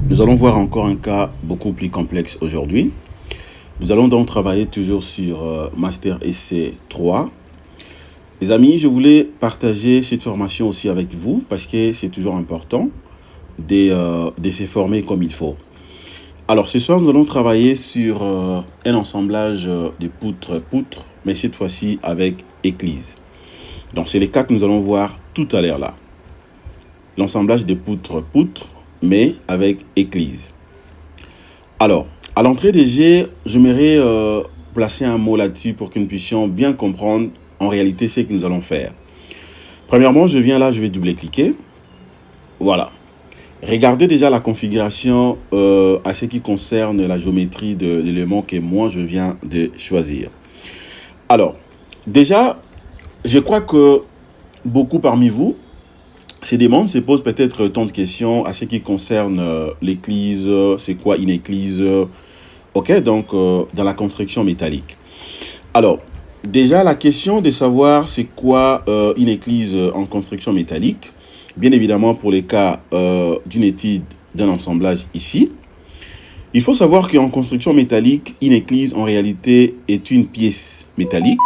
Nous allons voir encore un cas beaucoup plus complexe aujourd'hui. Nous allons donc travailler toujours sur Master Essai 3. Les amis, je voulais partager cette formation aussi avec vous parce que c'est toujours important de se former comme il faut. Alors ce soir, nous allons travailler sur un assemblage de poutres, mais cette fois-ci avec éclise. Donc c'est les cas que nous allons voir tout à l'heure là. L'assemblage de poutres, mais avec éclise. Alors, à l'entrée des jets, j'aimerais placer un mot là-dessus pour que nous puissions bien comprendre en réalité ce que nous allons faire. Premièrement, je viens là, je vais double-cliquer. Voilà. Regardez déjà la configuration à ce qui concerne la géométrie de l'élément que moi je viens de choisir. Alors, déjà, je crois que beaucoup parmi vous se posent peut-être tant de questions à ce qui concerne l'éclise, c'est quoi une éclise, ok, donc dans la construction métallique. Alors, déjà la question de savoir c'est quoi une éclise en construction métallique, bien évidemment pour les cas d'une étude d'un assemblage ici, il faut savoir qu'en construction métallique, une éclise en réalité est une pièce métallique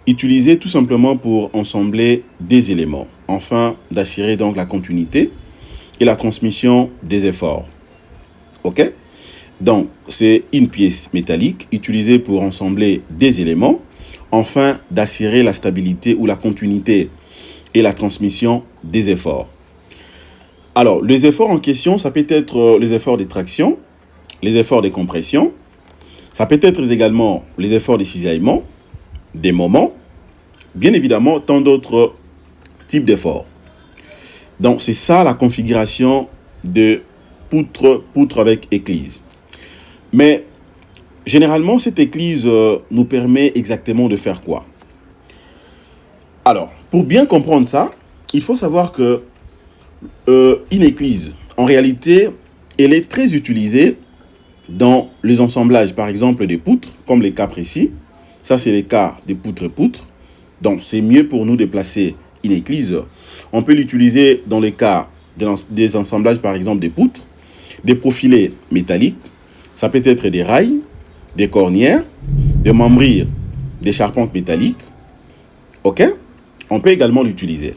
utilisée tout simplement pour ensembler des éléments, afin d'assurer donc la continuité et la transmission des efforts. Ok? Donc, c'est une pièce métallique utilisée pour ensembler des éléments, afin d'assurer la stabilité ou la continuité et la transmission des efforts. Alors, les efforts en question, ça peut être les efforts de traction, les efforts de compression, ça peut être également les efforts de cisaillement, des moments, bien évidemment, tant d'autres types d'efforts. Donc, c'est ça la configuration de poutre avec éclise. Mais, généralement, cette éclise nous permet exactement de faire quoi? Alors, pour bien comprendre ça, il faut savoir que une éclise, en réalité, elle est très utilisée dans les assemblages, par exemple, des poutres, comme les cas précis. Ça, c'est les cas des poutres. Donc, c'est mieux pour nous de placer une éclise. On peut l'utiliser dans les cas des assemblages, par exemple, des poutres, des profilés métalliques. Ça peut être des rails, des cornières, des membrures, des charpentes métalliques. OK? On peut également l'utiliser.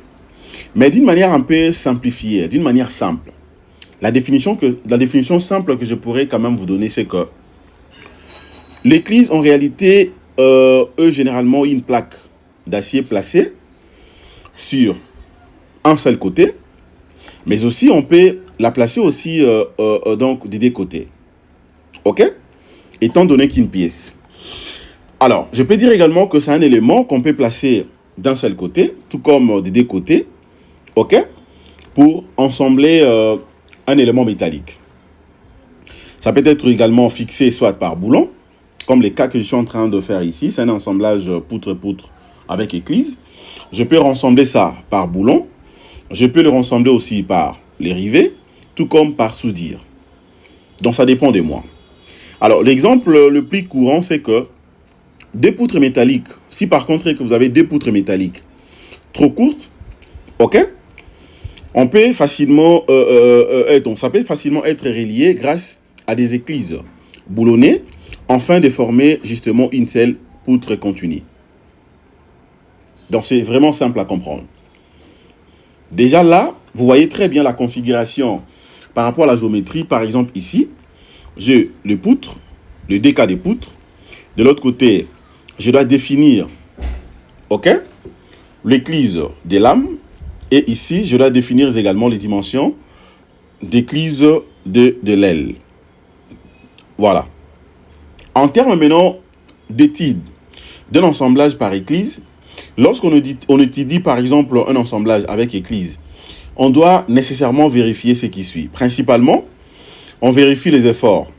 Mais d'une manière un peu simplifiée, d'une manière simple. La définition simple que je pourrais quand même vous donner, c'est que l'éclise, en réalité, généralement, une plaque d'acier placée sur un seul côté, mais aussi on peut la placer aussi donc des deux côtés. Ok? Étant donné qu'une pièce. Alors, je peux dire également que c'est un élément qu'on peut placer d'un seul côté, tout comme des deux côtés, ok? Pour ensembler un élément métallique. Ça peut être également fixé soit par boulon, comme les cas que je suis en train de faire ici. C'est un assemblage poutre avec éclise. Je peux rassembler ça par boulon. Je peux le rassembler aussi par les rivets, tout comme par soudure. Donc, ça dépend de moi. Alors, l'exemple le plus courant, c'est que des poutres métalliques, si par contre que vous avez des poutres métalliques trop courtes, ok, on peut facilement, donc ça peut facilement être relié grâce à des éclises boulonnées, afin de former justement une seule poutre continue. Donc, c'est vraiment simple à comprendre. Déjà là, vous voyez très bien la configuration par rapport à la géométrie. Par exemple, ici, j'ai le poutre, le déca des poutres. De l'autre côté, je dois définir, ok, l'éclise des lames. Et ici, je dois définir également les dimensions d'éclise de l'aile. Voilà. En termes maintenant d'étude d'un assemblage par éclise, lorsqu'on étudie par exemple un assemblage avec éclise, on doit nécessairement vérifier ce qui suit. Principalement, on vérifie les efforts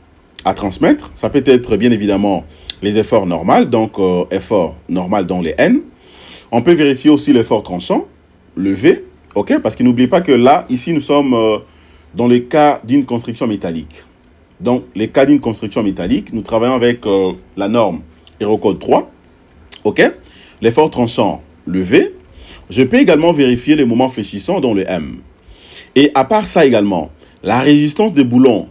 à transmettre. Ça peut être bien évidemment les efforts normaux, donc effort normal dans les N. On peut vérifier aussi l'effort tranchant, le V, ok, parce que n'oubliez pas que là, ici, nous sommes dans le cas d'une construction métallique. Donc, les cas d'une construction métallique, nous travaillons avec la norme Eurocode 3, ok. L'effort tranchant, le V. Je peux également vérifier les moments fléchissants dans le M. Et à part ça également, la résistance des boulons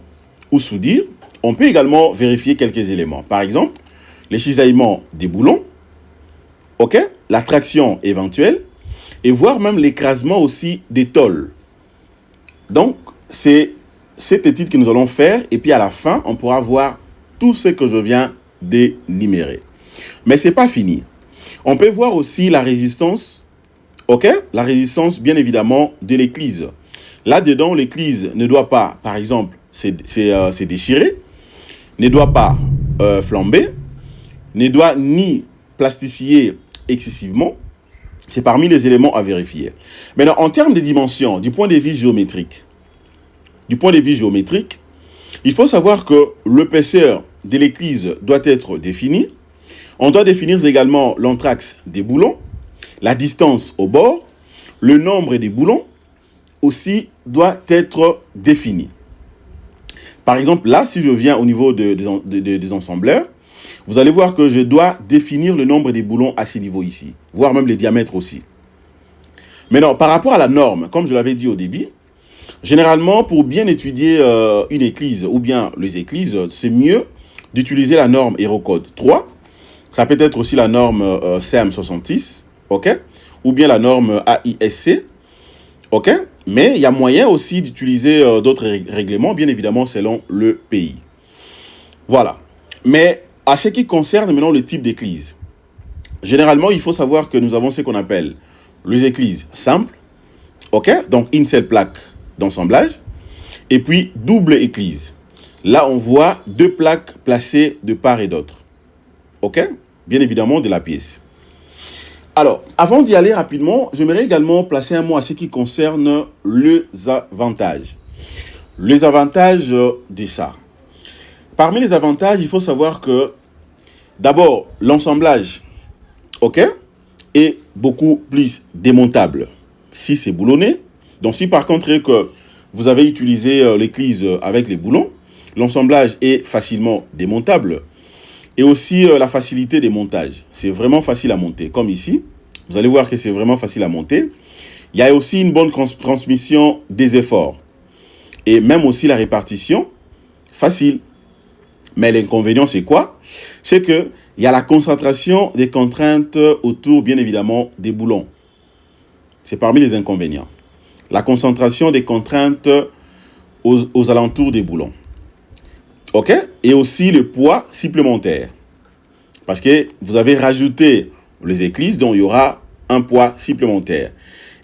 ou soudure, on peut également vérifier quelques éléments. Par exemple, les cisaillements des boulons, ok, la traction éventuelle, et voire même l'écrasement aussi des tôles. Donc, c'est cette étude que nous allons faire, et puis à la fin, on pourra voir tout ce que je viens d'énumérer. Mais ce n'est pas fini. On peut voir aussi la résistance, ok, la résistance bien évidemment de l'éclise. Là-dedans, l'éclise ne doit pas, par exemple, se déchirer, ne doit pas flamber, ne doit ni plastifier excessivement. C'est parmi les éléments à vérifier. Maintenant, en termes de dimensions, du point de vue géométrique, il faut savoir que l'épaisseur de l'éclise doit être définie. On doit définir également l'anthrax des boulons, la distance au bord, le nombre des boulons aussi doit être défini. Par exemple, là, si je viens au niveau des ensembleurs, vous allez voir que je dois définir le nombre des boulons à ce niveau ici, voire même les diamètres aussi. Maintenant, par rapport à la norme, comme je l'avais dit au début, généralement, pour bien étudier une éclise ou bien les éclises, c'est mieux d'utiliser la norme Eurocode 3. Ça peut être aussi la norme CM66, ok, ou bien la norme AISC, ok. Mais il y a moyen aussi d'utiliser d'autres règlements, bien évidemment, selon le pays. Voilà. Mais à ce qui concerne maintenant le type d'éclise, généralement, il faut savoir que nous avons ce qu'on appelle les éclises simples, ok, donc une seule plaque d'assemblage, et puis double éclise. Là, on voit deux plaques placées de part et d'autre, ok, bien évidemment de la pièce. Alors, avant d'y aller rapidement, j'aimerais également placer un mot à ce qui concerne les avantages. Les avantages de ça. Parmi les avantages, il faut savoir que, d'abord, l'assemblage, ok, est beaucoup plus démontable si c'est boulonné. Donc, si par contre que vous avez utilisé l'éclise avec les boulons, l'assemblage est facilement démontable. Et aussi la facilité des montages. C'est vraiment facile à monter. Comme ici, vous allez voir que c'est vraiment facile à monter. Il y a aussi une bonne transmission des efforts. Et même aussi la répartition, facile. Mais l'inconvénient, c'est quoi? C'est qu'il y a la concentration des contraintes autour, bien évidemment, des boulons. C'est parmi les inconvénients. La concentration des contraintes aux alentours des boulons. OK? Et aussi le poids supplémentaire. Parce que vous avez rajouté les éclises, donc il y aura un poids supplémentaire.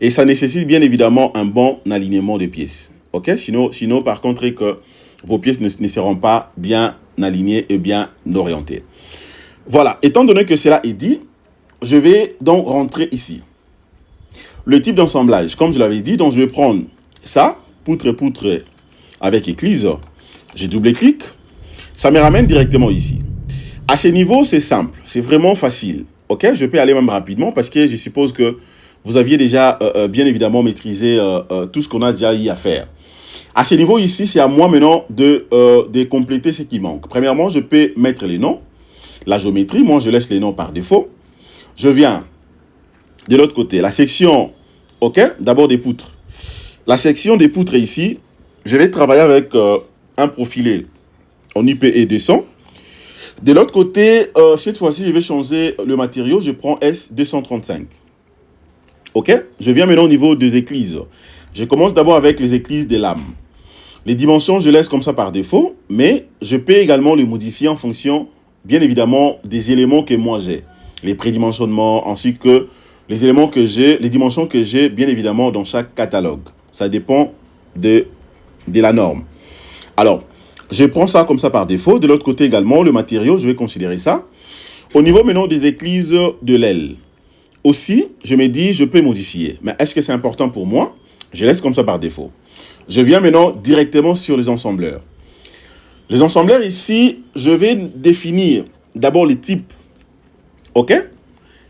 Et ça nécessite bien évidemment un bon alignement des pièces. OK? Sinon par contre, que vos pièces ne seront pas bien alignées et bien orientées. Voilà. Étant donné que cela est dit, je vais donc rentrer ici. Le type d'assemblage, comme je l'avais dit, donc je vais prendre ça, poutre avec éclise. J'ai double-clic. Ça me ramène directement ici. À ce niveau, c'est simple. C'est vraiment facile. OK? Je peux aller même rapidement parce que je suppose que vous aviez déjà bien évidemment maîtrisé tout ce qu'on a déjà eu à faire. À ce niveau ici, c'est à moi maintenant de compléter ce qui manque. Premièrement, je peux mettre les noms. La géométrie, moi, je laisse les noms par défaut. Je viens de l'autre côté. La section, OK? D'abord des poutres. La section des poutres ici, je vais travailler avec un profilé en IPE 200. De l'autre côté, cette fois-ci, je vais changer le matériau. Je prends S235. OK? Je viens maintenant au niveau des éclises. Je commence d'abord avec les éclises des lames. Les dimensions, je laisse comme ça par défaut, mais je peux également les modifier en fonction, bien évidemment, des éléments que moi j'ai. Les prédimensionnements, ainsi que les éléments que j'ai, les dimensions que j'ai, bien évidemment, dans chaque catalogue. Ça dépend de la norme. Alors, je prends ça comme ça par défaut. De l'autre côté également, le matériau, je vais considérer ça. Au niveau maintenant des éclises de l'aile, aussi, je me dis, je peux modifier. Mais est-ce que c'est important pour moi? Je laisse comme ça par défaut. Je viens maintenant directement sur les ensembleurs. Les ensembleurs ici, je vais définir d'abord les types. OK?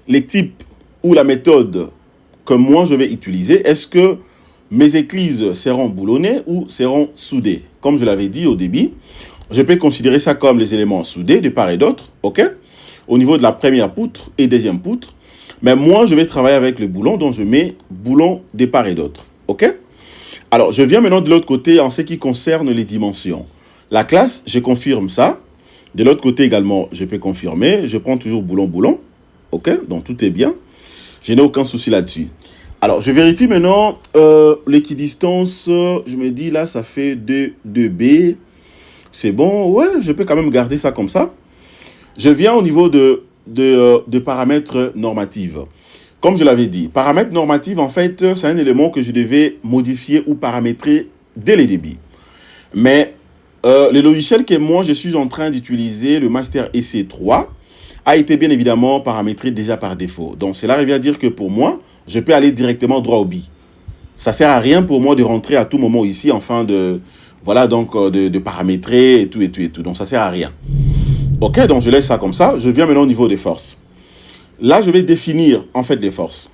Les types ou la méthode que moi je vais utiliser. Est-ce que mes éclises seront boulonnées ou seront soudées? Comme je l'avais dit au début, je peux considérer ça comme les éléments soudés de part et d'autre, ok? Au niveau de la première poutre et deuxième poutre. Mais moi, je vais travailler avec le boulon, donc je mets boulon de part et d'autre, ok? Alors, je viens maintenant de l'autre côté en ce qui concerne les dimensions. La classe, je confirme ça. De l'autre côté également, je peux confirmer. Je prends toujours boulon. OK? Donc, tout est bien. Je n'ai aucun souci là-dessus. Alors, je vérifie maintenant l'équidistance. Je me dis, là, ça fait 2B. C'est bon. Ouais, je peux quand même garder ça comme ça. Je viens au niveau de paramètres normatifs. Comme je l'avais dit, paramètres normatifs, en fait, c'est un élément que je devais modifier ou paramétrer dès le début. Mais le logiciel que moi, je suis en train d'utiliser, le Master EC3, a été bien évidemment paramétré déjà par défaut. Donc, cela revient à dire que pour moi, je peux aller directement droit au but. Ça ne sert à rien pour moi de rentrer à tout moment ici, enfin de paramétrer et tout. Donc, ça ne sert à rien. OK, donc je laisse ça comme ça. Je viens maintenant au niveau des forces. Là, je vais définir en fait les forces.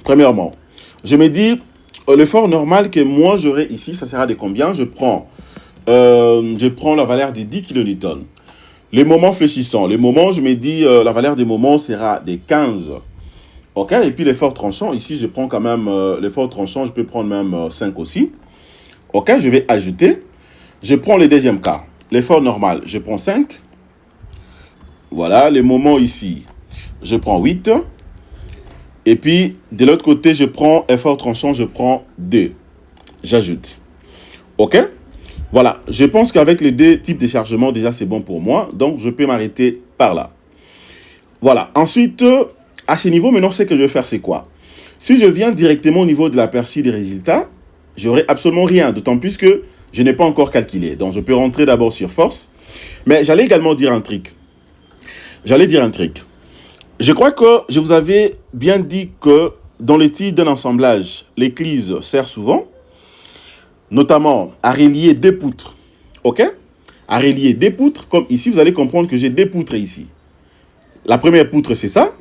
Premièrement, je me dis, l'effort normal que moi j'aurai ici, ça sera de combien? Je prends la valeur de 10 kN. Les moments fléchissants. Les moments, je me dis, la valeur des moments sera de 15. OK, et puis l'effort tranchant, ici, je prends quand même l'effort tranchant, je peux prendre même 5 aussi. OK, je vais ajouter. Je prends le deuxième cas. L'effort normal, je prends 5. Voilà, les moments ici, je prends 8. Et puis, de l'autre côté, je prends effort tranchant, je prends 2. J'ajoute. OK? Voilà, je pense qu'avec les deux types de chargement, déjà, c'est bon pour moi. Donc, je peux m'arrêter par là. Voilà. Ensuite, à ce niveau, maintenant, ce que je vais faire, c'est quoi? Si je viens directement au niveau de l'aperçu des résultats, j'aurai absolument rien. D'autant plus que je n'ai pas encore calculé. Donc, je peux rentrer d'abord sur force. Mais j'allais également dire un truc. Je crois que je vous avais bien dit que dans le titre d'un assemblage, l'éclise sert souvent, notamment à relier des poutres. OK? À relier des poutres, comme ici, vous allez comprendre que j'ai des poutres ici. La première poutre, c'est ça.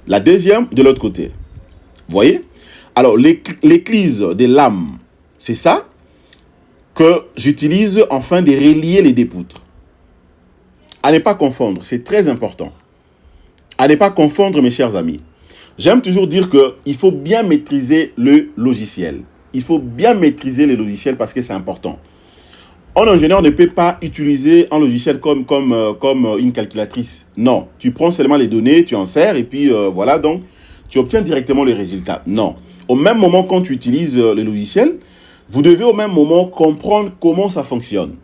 La deuxième, de l'autre côté. Vous voyez? Alors, l'éclise des lames, c'est ça que j'utilise afin de relier les deux poutres. À ne pas confondre, c'est très important. À ne pas confondre, mes chers amis. J'aime toujours dire qu'il faut bien maîtriser le logiciel. Il faut bien maîtriser le logiciel parce que c'est important. Un ingénieur ne peut pas utiliser un logiciel comme une calculatrice. Non, tu prends seulement les données, tu en sers et puis voilà, donc tu obtiens directement les résultats. Non. Au même moment, quand tu utilises le logiciel, vous devez au même moment comprendre comment ça fonctionne.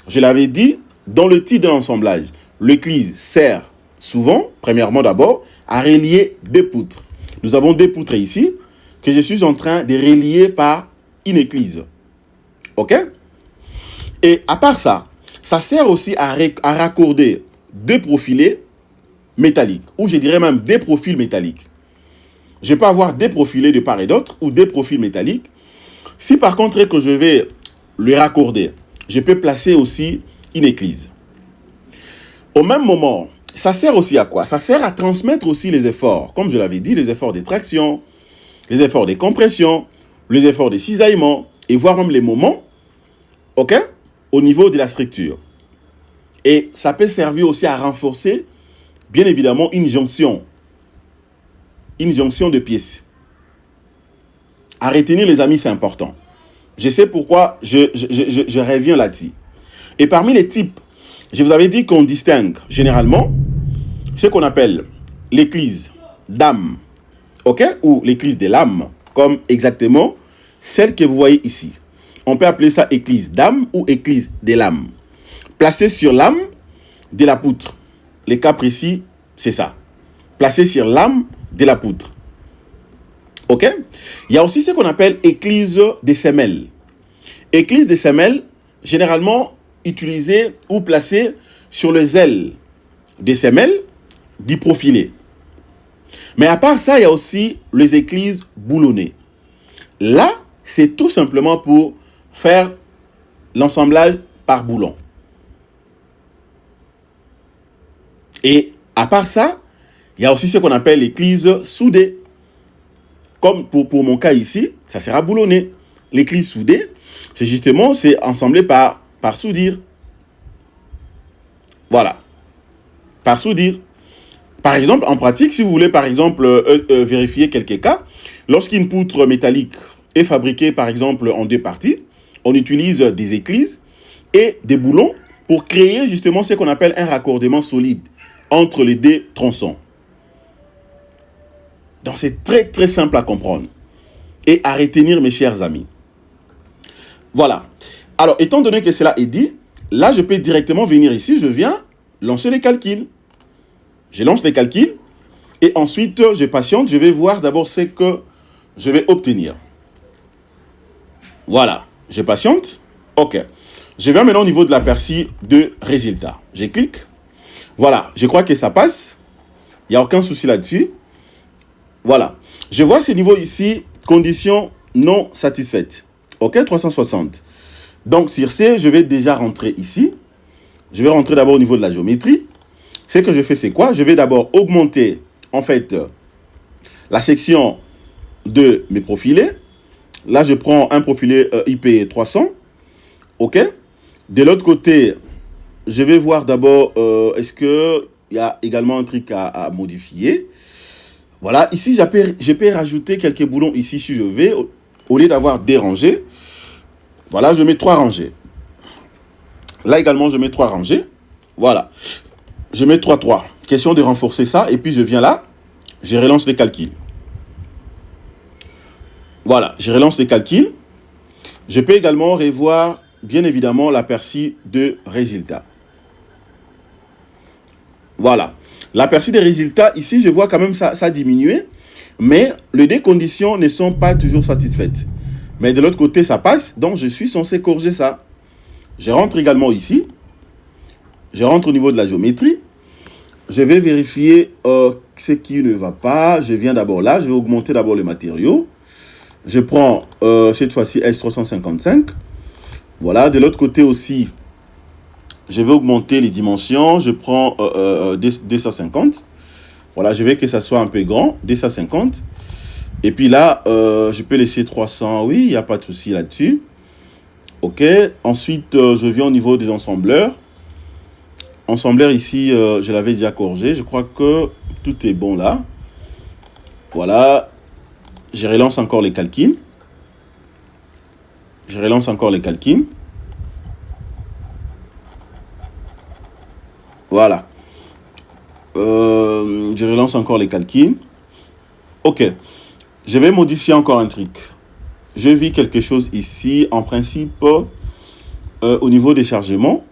Je l'avais dit, dans le titre de l'assemblage, l'éclise sert souvent, premièrement d'abord, à relier des poutres. Nous avons des poutres ici que je suis en train de relier par une éclise. OK? Et à part ça, ça sert aussi à raccorder deux profilés métalliques, ou je dirais même des profils métalliques. Je peux avoir des profilés de part et d'autre, ou des profils métalliques. Si par contre que je vais les raccorder, je peux placer aussi une éclise. Au même moment, ça sert aussi à quoi? Ça sert à transmettre aussi les efforts. Comme je l'avais dit, les efforts de traction, les efforts de compression, les efforts de cisaillement, et voire même les moments, OK, au niveau de la structure. Et ça peut servir aussi à renforcer, bien évidemment, une jonction de pièces. À retenir, les amis, c'est important. Je sais pourquoi je reviens là-dessus. Et parmi les types, je vous avais dit qu'on distingue généralement ce qu'on appelle l'éclise d'âme, OK, ou l'éclise des lames, comme exactement celle que vous voyez ici. On peut appeler ça éclise d'âme ou éclise des lames. Placée sur l'âme de la poutre. Les cas précis, c'est ça. Placée sur l'âme de la poutre. OK? Il y a aussi ce qu'on appelle éclise des semelles. Éclise des semelles, généralement utilisée ou placée sur les ailes des semelles du profilé. Mais à part ça, il y a aussi les éclises boulonnées. Là, c'est tout simplement pour faire l'assemblage par boulon. Et à part ça, il y a aussi ce qu'on appelle l'éclise soudée. Comme pour mon cas ici, ça sera boulonné. L'éclise soudée, c'est justement, c'est assemblé par soudure. Voilà. Par soudure. Par exemple, en pratique, si vous voulez, par exemple, vérifier quelques cas, lorsqu'une poutre métallique est fabriqué par exemple en deux parties. On utilise des éclises et des boulons pour créer justement ce qu'on appelle un raccordement solide entre les deux tronçons. Donc c'est très très simple à comprendre et à retenir, mes chers amis. Voilà. Alors, étant donné que cela est dit, là je peux directement venir ici, je viens lancer les calculs. Je lance les calculs et ensuite je patiente, je vais voir d'abord ce que je vais obtenir. Voilà, je patiente. OK. Je vais maintenant au niveau de l'aperçu de résultat. Je clique. Voilà, je crois que ça passe. Il n'y a aucun souci là-dessus. Voilà. Je vois ce niveau ici, conditions non satisfaites. OK, 360. Donc, sur ce, je vais déjà rentrer ici. Je vais rentrer d'abord au niveau de la géométrie. Ce que je fais, c'est quoi? Je vais d'abord augmenter, en fait, la section de mes profilés. Là, je prends un profilé IP 300. OK. De l'autre côté, je vais voir d'abord, est-ce qu'il y a également un truc à modifier. Voilà. Ici, je peux rajouter quelques boulons ici si je veux. Au lieu d'avoir des rangées. Voilà, je mets 3 rangées. Là également, je mets 3 rangées. Voilà. Je mets 3, 3. Question de renforcer ça. Et puis, je viens là. Je relance les calculs. Voilà. Je relance les calculs. Je peux également revoir, bien évidemment, l'aperçu de résultats. Voilà. L'aperçu des résultats, ici, je vois quand même ça diminuer. Mais les deux conditions ne sont pas toujours satisfaites. Mais de l'autre côté, ça passe. Donc, je suis censé corriger ça. Je rentre également ici. Je rentre au niveau de la géométrie. Je vais vérifier ce qui ne va pas. Je viens d'abord là. Je vais augmenter d'abord les matériaux. Je prends cette fois-ci S355. Voilà. De l'autre côté aussi, je vais augmenter les dimensions. Je prends 250. Voilà. Je veux que ça soit un peu grand. 250. Et puis là, je peux laisser 300. Oui, il n'y a pas de souci là-dessus. OK. Ensuite, je viens au niveau des ensembleurs. Ensembleur ici, je l'avais déjà corrigé. Je crois que tout est bon là. Voilà. Je relance encore les calculs. Je relance encore les calculs. Voilà. Je relance encore les calculs. OK. Je vais modifier encore un truc. Je vis quelque chose ici. En principe, au niveau des chargements.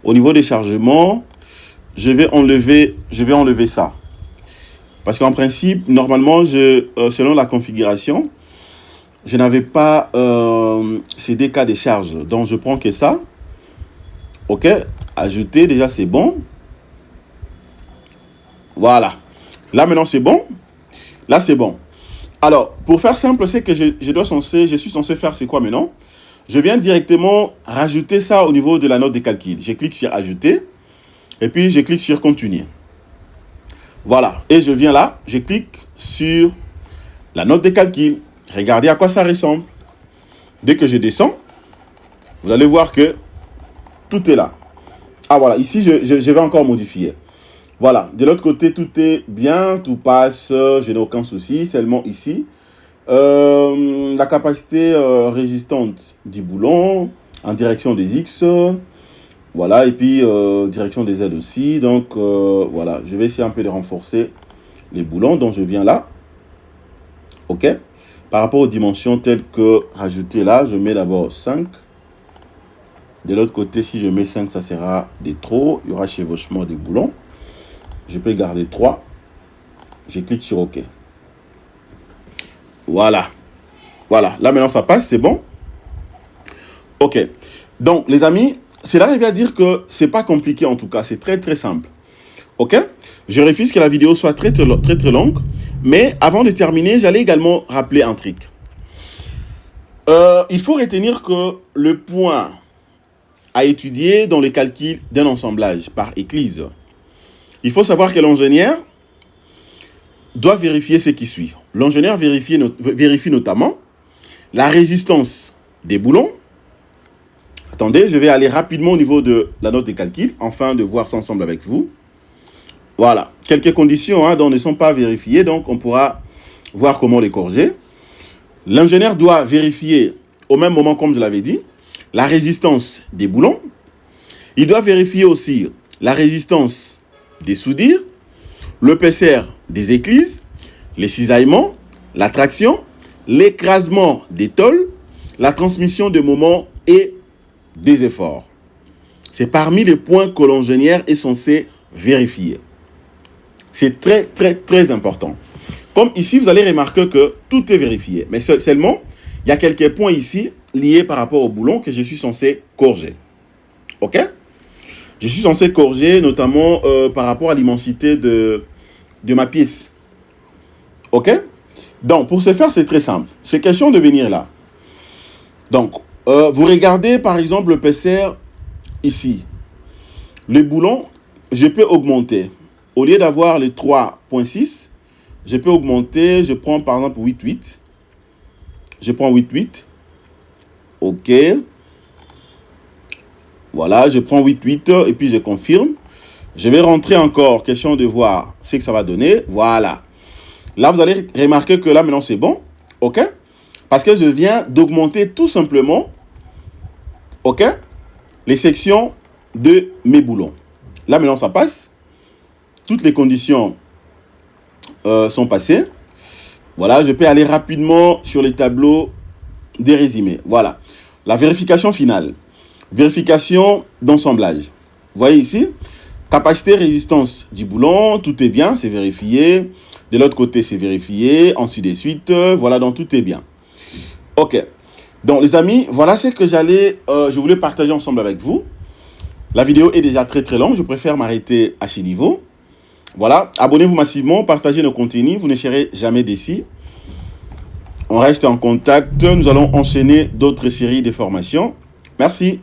Au niveau des chargements, je vais enlever ça. Parce qu'en principe, normalement, selon la configuration, je n'avais pas ces deux cas de charge. Donc, je prends que ça. OK. Ajouter, déjà, c'est bon. Voilà. Là, maintenant, c'est bon. Là, c'est bon. Alors, pour faire simple, c'est que je suis censé faire, c'est quoi maintenant? Je viens directement rajouter ça au niveau de la note de calcul. Je clique sur ajouter. Et puis, je clique sur continuer. Voilà. Et je viens là. Je clique sur la note de calcul. Regardez à quoi ça ressemble. Dès que je descends, vous allez voir que tout est là. Ah, voilà. Ici, je vais encore modifier. Voilà. De l'autre côté, tout est bien. Tout passe. Je n'ai aucun souci. Seulement ici. La capacité résistante du boulon en direction des X. Voilà. Et puis, direction des Z aussi. Donc, voilà. Je vais essayer un peu de renforcer les boulons. Donc, je viens là. OK. Par rapport aux dimensions telles que rajouter là, je mets d'abord 5. De l'autre côté, si je mets 5, ça sera des trop. Il y aura chevauchement des boulons. Je peux garder 3. Je clique sur OK. Voilà. Voilà. Là, maintenant, ça passe. C'est bon. OK. Donc, les amis, cela revient à dire que c'est pas compliqué en tout cas. C'est très, très simple. OK. Je refuse que la vidéo soit très, très, très, très longue. Mais avant de terminer, j'allais également rappeler un truc. Il faut retenir que le point à étudier dans le calcul d'un assemblage par éclise, il faut savoir que l'ingénieur doit vérifier ce qui suit. L'ingénieur vérifie notamment la résistance des boulons. Attendez, je vais aller rapidement au niveau de la note de calcul, afin de voir ça ensemble avec vous. Voilà, quelques conditions dont ne sont pas vérifiées, donc on pourra voir comment les corriger. L'ingénieur doit vérifier, au même moment, comme je l'avais dit, la résistance des boulons. Il doit vérifier aussi la résistance des soudires, l'épaisseur des éclises, les cisaillements, la traction, l'écrasement des tôles, la transmission de moments et des efforts. C'est parmi les points que l'ingénieur est censé vérifier. C'est très, très, très important. Comme ici, vous allez remarquer que tout est vérifié. Mais seulement, il y a quelques points ici liés par rapport au boulon que je suis censé corriger. OK? Je suis censé corriger notamment par rapport à l'immensité de ma pièce. OK? Donc, pour ce faire, c'est très simple. C'est question de venir là. Donc, vous regardez par exemple l'épaisseur ici. Le boulon, je peux augmenter. Au lieu d'avoir les 3.6, je peux augmenter. Je prends par exemple 8.8. Je prends 8.8. OK. Voilà, je prends 8.8 et puis je confirme. Je vais rentrer encore. Question de voir ce que ça va donner. Voilà. Là, vous allez remarquer que là, maintenant, c'est bon. OK? Parce que je viens d'augmenter tout simplement, OK, les sections de mes boulons. Là, maintenant, ça passe. Toutes les conditions sont passées. Voilà, je peux aller rapidement sur les tableaux des résumés. Voilà. La vérification finale. Vérification d'assemblage. Vous voyez ici, capacité résistance du boulon, tout est bien, c'est vérifié. De l'autre côté, c'est vérifié, ainsi de suite. Voilà, donc tout est bien. OK. Donc, les amis, voilà ce que je voulais partager ensemble avec vous. La vidéo est déjà très, très longue. Je préfère m'arrêter à ce niveau. Voilà. Abonnez-vous massivement, partagez nos contenus. Vous ne serez jamais déçus. On reste en contact. Nous allons enchaîner d'autres séries de formations. Merci.